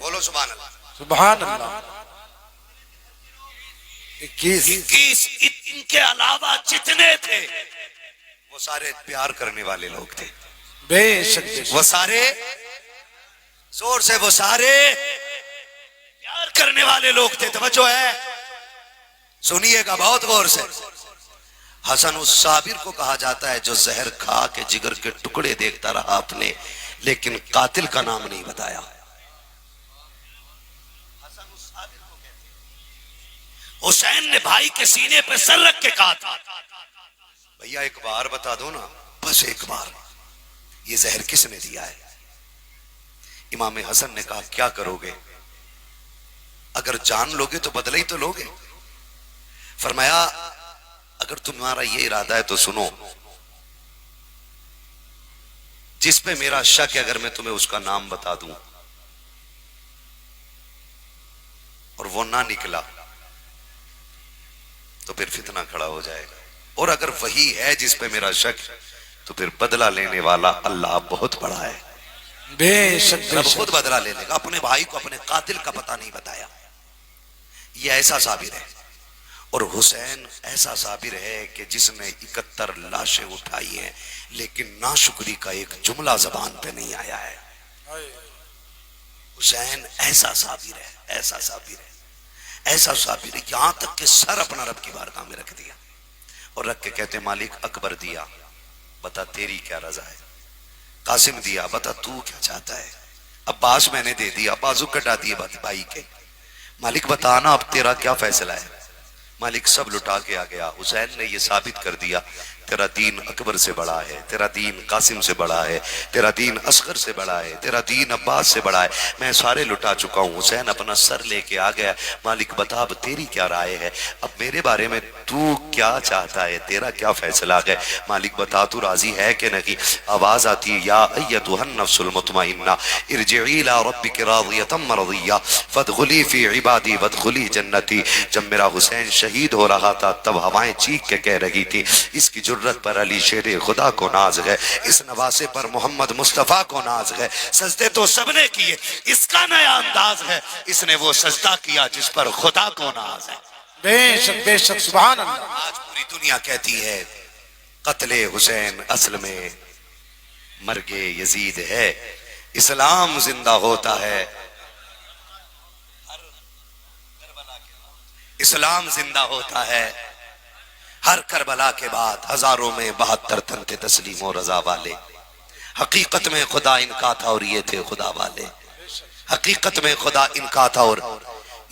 बोलो सुभान अल्लाह, सुभान अल्लाह। 21 इनके अलावा जितने थे वो सारे प्यार करने वाले लोग थे बेशक, वो सारे, जोर से, वो सारे प्यार करने वाले लोग थे। तवज्जो है, सुनिएगा बहुत गौर से। हसन उस साबिर को कहा जाता है जो जहर खा के जिगर के टुकड़े देखता रहा आपने, लेकिन कातिल का नाम नहीं बताया। हसन उस साबिर को कहते हैं। हुसैन ने भाई के सीने पे सर रख के कहा था भैया एक बार बता दो ना, बस एक बार, ये जहर किसने दिया है? इमाम हसन ने कहा क्या करोगे? अगर जान लोगे तो बदला ही तो लोगे। फरमाया अगर तुम्हारा ये इरादा है तो सुनो, जिस पे मेरा शक है अगर मैं तुम्हें उसका नाम बता दूं और वो ना निकला तो फिर फितना खड़ा हो जाएगा, और अगर वही है जिस पे मेरा शक तो फिर बदला लेने वाला अल्लाह बहुत बड़ा है। बेशक, खुद बदला ले लेगा। अपने भाई को अपने कातिल का पता नहीं बताया, ये ऐसा साबिर है। और हुसैन ऐसा साबिर है कि जिसने 71 लाशें उठाई हैं लेकिन नाशुक्री का एक जुमला जबान पे नहीं आया है। हुसैन ऐसा साबिर है, ऐसा साबिर है, ऐसा साबिर है, यहां तक कि सर अपना रब की बारगाह में रख दिया और रख के कहते मालिक अकबर दिया, बता तेरी क्या रजा है। कासिम दिया, बता तू क्या चाहता है। अब्बास मैंने दे दिया, बाजू कटा दिए भाई के, मालिक बताना अब तेरा क्या फैसला है। मालिक सब लुटा के आ गया। हुसैन ने यह साबित कर दिया तेरा दीन अकबर से बड़ा है, तेरा दीन कासिम से बड़ा है, तेरा दीन असगर से बड़ा है, तेरा दीन अब्बास से बड़ा है। मैं सारे लुटा चुका हूँ। हुसैन अपना सर लेके आ गया। मालिक बता अब तेरी क्या राय है, अब मेरे बारे में तू क्या चाहता है, तेरा क्या फैसला है। मालिक बता तू राजी है कि नहीं। आवाज आती है, या अय्यतुहन नफ्सुल मुतमइन्ना इरजिई इला रब्बिकी रादियतम मरदिया फदखुली फी इबादी वदखुली जन्नती। जब मेरा हुसैन शहीद हो रहा था तब हवाएं चीख के कह रही थी, इसकी जुर्रत पर अली शेर खुदा को नाज है, इस नवासे पर मोहम्मद मुस्तफा को नाज है। सजदे तो सबने किए, इसका नया अंदाज है, इसने वो सजदा किया जिस पर खुदा को नाज है। बेशक सुभान अल्लाह। आज पूरी दुनिया कहती है कत्ले हुसैन असल में मर्गे यजीद है। इस्लाम जिंदा होता है, इस्लाम जिंदा होता है हर करबला के बाद। हजारों में 72 तन थे तस्लीम और रजा वाले। हकीकत में खुदा इनका था और ये थे खुदा वाले। हकीकत में खुदा इनका था और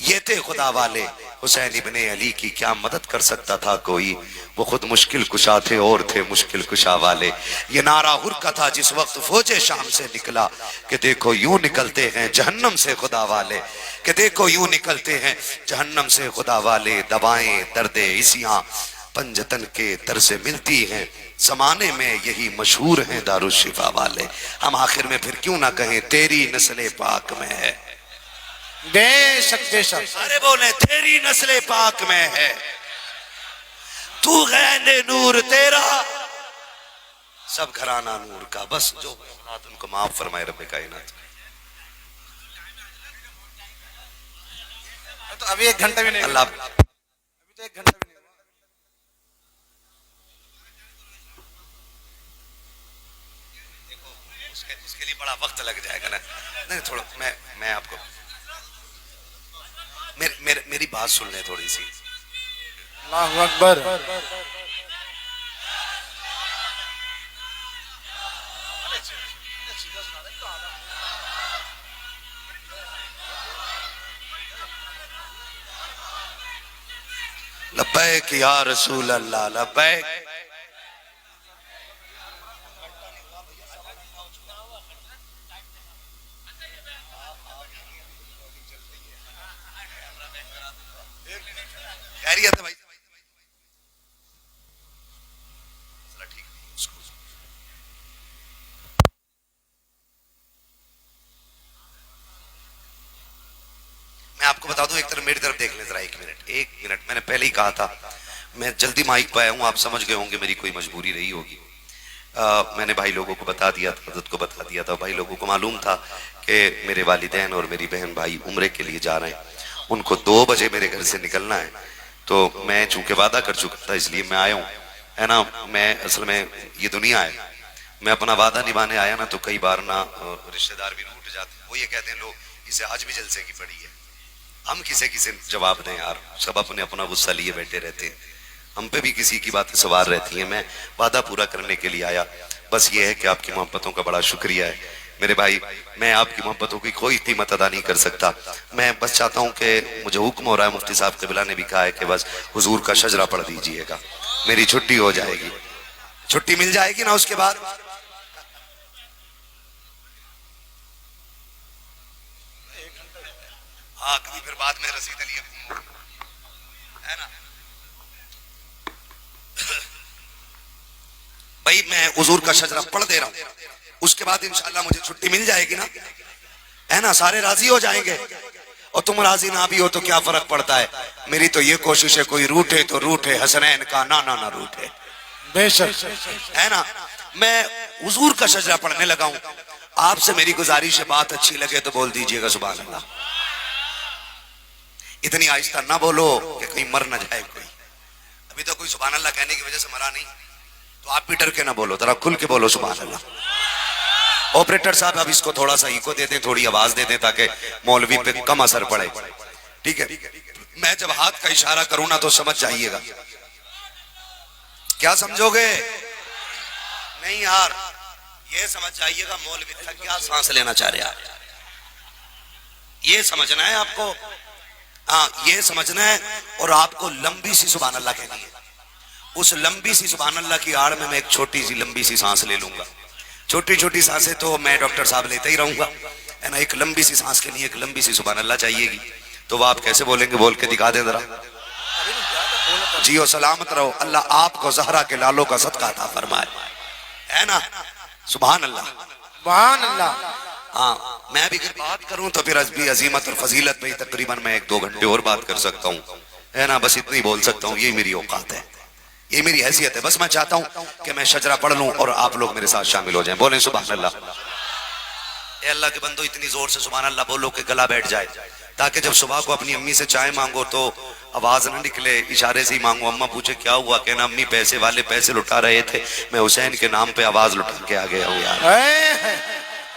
ये थे खुदा वाले। हुसैन इब्ने अली की क्या मदद कर सकता था कोई, वो खुद मुश्किल कुशा थे और थे मुश्किल कुशा वाले। ये नारा हुर्का था जिस वक्त फौजे शाम से निकला कि देखो यूं निकलते हैं जहन्नम से खुदा वाले, कि देखो यूं निकलते हैं जहन्नम से खुदा वाले। दवाएं दर्दे इसियां पंजतन के तर से मिलती हैं, जमाने में यही मशहूर हैं दारुशिफा वाले। हम आखिर में फिर क्यों ना कहें तेरी नस्ले पाक में है। बेशक अरे बोले तेरी नस्ले पाक में है, तू गैने नूर तेरा सब घराना नूर का। बस जो उनको माफ फरमाए रब्बे कायनात। तो अभी 1 घंटा भी नहीं, अल्लाह अभी तो 1 घंटा भी नहीं। देखो उसके लिए बड़ा वक्त लग जाएगा ना। नहीं थोड़ा मैं आपको मेरी बात सुन ले थोड़ी सी। अल्लाहु अकबर। लब्बैक या रसूल अल्लाह लब्बैक। खैरियत है भाई, ठीक है। मैं आपको बता दूं, एक तरफ मेरी तरफ देख ले जरा, 1 मिनट। मैंने पहले ही कहा था मैं जल्दी माइक पे आया हूं, आप समझ गए होंगे मेरी कोई मजबूरी रही होगी। मैंने भाई लोगों को बता दिया था, हज़रत को बता दिया था। भाई लोगों को मालूम था कि मेरे वालिदैन और मेरी बहन भाई उम्रे के लिए जा रहे हैं, उनको 2 बजे मेरे घर से निकलना है। तो मैं चूंकि वादा कर चुका था इसलिए मैं आया हूँ, है ना। मैं असल में ये दुनिया है, मैं अपना वादा निभाने आया ना तो कई बार ना रिश्तेदार भी रूठ जाते हैं। वो ये कहते हैं लो इसे आज भी जलसे की पड़ी है, हम किसे जवाब दें यार, सब अपने अपना गुस्सा लिए बैठे रहते हैं, हम पे भी किसी की बातें सवार रहती हैं। मैं वादा पूरा करने के लिए आया। बस ये है कि आपकी मोहब्बतों का बड़ा शुक्रिया है मेरे भाई। मैं आपकी मोहब्बतों की कोई कीमत अदा नहीं कर सकता। मैं बस चाहता हूं कि मुझे हुक्म हो रहा है, मुफ्ती साहब क़िबला ने भी कहा है कि बस हुजूर का शजरा पढ़ दीजिएगा, मेरी छुट्टी हो जाएगी। छुट्टी मिल जाएगी ना उसके बाद। हाँ कभी फिर बाद में रसीद अली है ना भाई। मैं हुजूर का शजरा पढ़ दे रहा हूं, उसके बाद इंशाल्लाह मुझे छुट्टी मिल जाएगी ना, है ना। सारे राजी हो जाएंगे और तुम राजी ना भी हो तो क्या फर्क पड़ता है। मेरी तो ये कोशिश है कोई रूठे तो रूठे, हसनैन का ना रूठे। बेशक है ना। मैं हुजूर का शजरा पढ़ने लगा हूं, आपसे मेरी गुजारिश है बात अच्छी लगे तो बोल दीजिएगा सुभान अल्लाह। इतनी आहिस्ता ना बोलो कि कहीं मर ना जाए कोई। अभी तो कोई सुभान अल्लाह कहने की वजह से मरा नहीं, तो आप भी डर के ना बोलो, जरा खुल के बोलो सुभान अल्लाह। ऑपरेटर साहब अब इसको थोड़ा सा इको दे दें, थोड़ी आवाज दे दें ताकि मौलवी पे कम असर पड़े। ठीक है, मैं जब हाथ का इशारा करूं ना तो समझ जाइएगा। क्या समझोगे? नहीं यार, ये समझ जाइएगा मौलवी थक गया, सांस लेना चाह रहा है, ये समझना है आपको। हाँ ये समझना है, और आपको लंबी सी सुभान अल्लाह कहनी है। उस लंबी सी सुभान अल्लाह की आड़ में मैं एक छोटी सी लंबी सी सांस ले लूंगा। छोटी छोटी सांसें तो मैं डॉक्टर साहब लेते ही रहूंगा, है ना। एक लंबी सी सांस के लिए एक लंबी सी सुभान अल्लाह चाहिएगी। तो वह आप कैसे बोलेंगे, बोल के दिखा दे जरा। जियो सलामत रहो, अल्लाह आपको ज़हरा के लालों का सदका अता फरमाए, है ना। सुभान अल्लाह, सुभान अल्लाह। हाँ, मैं भी अगर बात करूं तो फिर अजीमत और फजीलत में तकरीबन मैं 1-2 घंटे और बात कर सकता हूँ, है ना। बस इतनी बोल सकता हूँ, ये मेरी औकात है, ये मेरी हैसियत है। बस मैं चाहता हूँ कि मैं शजरा पढ़ लूं और आप लोग मेरे साथ शामिल हो जाएं। बोलें सुभान अल्लाह। ए अल्लाह के बंदो, इतनी जोर से सुभान अल्लाह बोलो कि गला बैठ जाए, ताकि जब सुबह को अपनी अम्मी से चाय मांगो तो आवाज न निकले, इशारे से ही मांगो। अम्मा पूछे क्या हुआ, कहना अम्मी पैसे वाले पैसे लुटा रहे थे, मैं हुसैन के नाम पे आवाज लुटा के आ गया हूँ यार।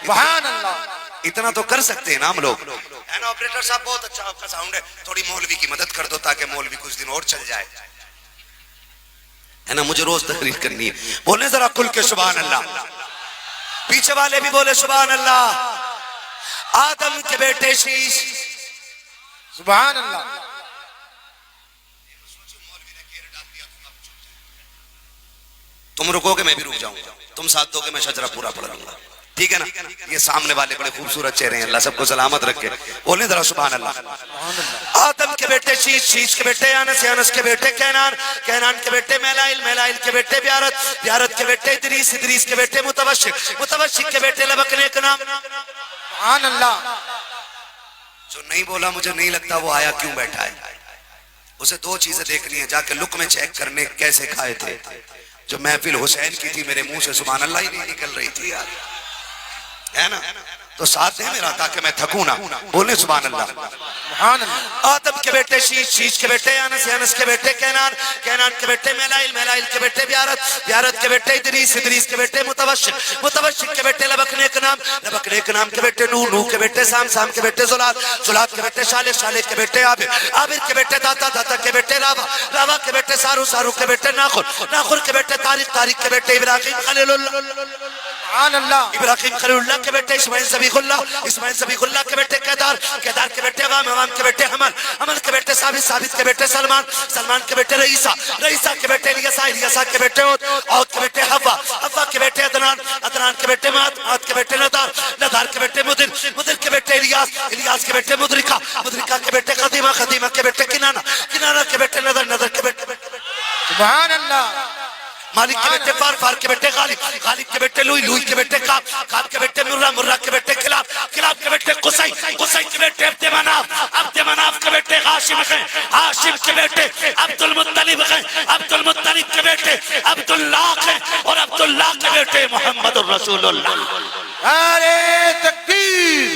सुभान अल्लाह। इतना तो कर सकते हैं ना हम लोग, है ना। ऑपरेटर साहब बहुत अच्छा आपका साउंड है, थोड़ी मौलवी की मदद कर दो ताकि मौलवी कुछ दिन और चल जाए, है ना। मुझे रोज तकरीर करनी है। बोले जरा खुल के सुभान अल्लाह। पीछे वाले भी बोले सुभान अल्लाह। आदम के बेटे शीश, सुभान अल्लाह। तुम रुकोगे मैं भी रुक जाऊंगा, तुम साथ दोगे मैं शजरा पूरा पढ़ लूंगा, ठीक है ना। ये सामने वाले बड़े खूबसूरत चेहरे हैं, अल्लाह सबको सलामत रखे। बोले जरा सुभान अल्लाह। आदम के बेटे शीश, शीश के बेटे अनस, अनस के बेटे कैनान, कैनान के बेटे मेलाइल, मेलाइल के बेटे ब्यारत, ब्यारत के बेटे इदरीस, इदरीस के बेटे मुतवशिक, मुतवशिक के बेटे लबकने का नाम। सुभान अल्लाह। जो नहीं बोला मुझे नहीं लगता वो आया क्यों बैठा है। उसे 2 चीजें देखनी है, जाके लुक में चेक करने कैसे खाए थे। जो महफिल हुसैन की थी मेरे मुंह से सुभान अल्लाह ही नहीं निकल रही थी यार, है ना। तो साथ है मेरा ताकि मैं थकूं ना। बोले सुभान अल्लाह। सुभान अल्लाह। आदम के बेटे शीश, शीश के बेटे अनस, अनस के बेटे कैनान, कैनान के बेटे मेलाइल, मेलाइल के बेटे ब्यारत, ब्यारत के बेटे इदरीस, इदरीस के बेटे मुतवशिक, मुतवशिक के बेटे लबकने का नाम, लबकने के नाम के बेटे नूह, नूह के बेटे साम, साम के बेटे जुलाद, जुलाद के बेटे शालिक, शालिक के बेटे आबिर, आबिर के बेटे दाता, दाता के बेटे रावा, रावा के बेटे सारू, सारू के बेटे नाखुर, नाखुर के बेटे तारिक, तारिक के बेटे इब्राहिम खलीलुल्लाह, इब्राहिम खलीलुल्लाह के बेटे इस्माइल सबीहुल्लाह, इस्माइल सबीहुल्लाह के बेटे केदार, केदार के बेटे अवाम, अवाम के बेटे हमल, हमल के बेटे साबित, साबित के बेटे सलमान, सलमान के बेटे रईसा, रईसा के बेटे इलियासा, इलियासा के बेटे औद, औद के बेटे हव्वा, हव्वा के बेटे अदनान, अदनान के बेटे मात, मात के बेटे नदार, नदार के बेटे मुदिर, मुदिर के बेटे इलियास, इलियास के बेटे मुदरिका, मुदरिका के बेटे खदीमा, खदीमा के बेटे किनाना, किनाना के बेटे नदर, नदर के बेटे। सुभान अल्लाह। मालिक के बेटे फार, फार के बेटे गालिब, गालिब के बेटे लुई, लुई के बेटे काब, काब के बेटे मुर्रा, मुर्रा के बेटे खिलाफ, खिलाफ के बेटे कुसई, कुसई के बेटे अब्द मनाफ, अब्द मनाफ के बेटे हाशिम हैं, हाशिम के बेटे अब्दुल मुत्तलिब हैं, अब्दुल मुत्तलिब के बेटे अब्दुल्लाह हैं, और अब्दुल्लाह के बेटे मोहम्मद रसूलुल्लाह। नारे तकबीर,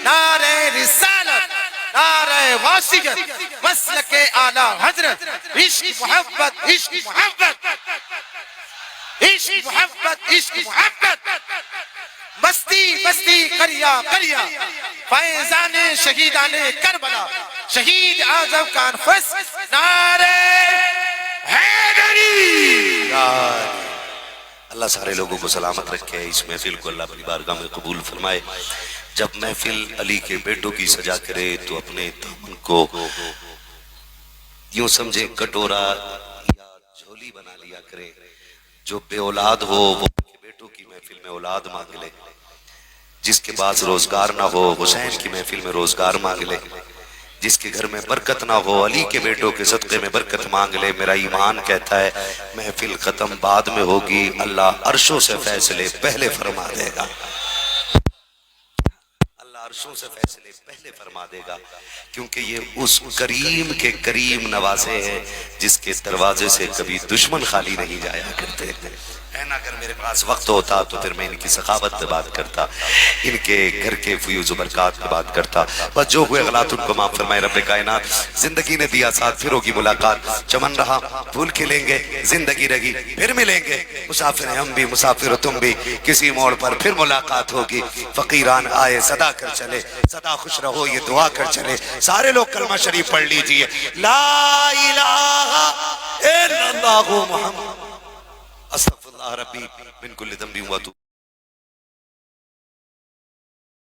नारे रिसालत, नारे वासियत, मसलके आला हजरत, इश्क मोहब्बत, इश्क मोहब्बत, इश्क मोहब्बत, इश्क मोहब्बत, मस्ती मस्ती करिया करिया, फैजाने शहीदाने करबला, शहीद आजम का नफस, नारे हैदरी। अल्लाह सारे लोगों को सलामत रखे, इस महफिल को अल्लाह अपनी बारगाह में कबूल फरमाए। जब महफिल अली के बेटों की सजा करे तो अपने दामन को यूं समझे कटोरा या झोली बना लिया करे। जो बे औलाद हो वो के बेटों की महफिल में औलाद मांग ले, जिसके पास रोजगार ना हो हुसैन की महफिल में रोजगार मांग ले, जिसके घर में बरकत ना हो अली के बेटों के सदक़े में बरकत मांग ले। मेरा ईमान कहता है महफिल खत्म बाद में होगी, अल्लाह अर्शों से फैसले पहले फरमा देगा, अल्लाह अर्शों से फैसले पहले फरमा देगा, क्योंकि ये उस करीम के करीम नवाजे हैं जिसके दरवाजे से कभी दुश्मन खाली नहीं जाया करते है ना। अगर मेरे पास वक्त होता तो फिर मैं इनकी सखावत पे बात करता, इनके घर के फ्यूज बरकात पे बात करता। बस जो हुए गलत उनको माफ फरमाए रब्बे कायनात। जिंदगी ने दिया साथ, फिर होगी मुलाकात, चमन रहा फूल खिलेंगे, जिंदगी रही फिर मिलेंगे, मुसाफिर हम भी मुसाफिर तुम भी, किसी मोड़ पर फिर मुलाकात होगी। फकीरान आए सदा कर चले, सदा खुश रहो ये दुआ कर चले। सारे लोग कलमा शरीफ पढ़ लीजिए, ला इलाहा इल्लल्लाहु मुहम्मद अस्तगफिरुल्लाह रब्बी मिन कुल्ली ज़ंबि व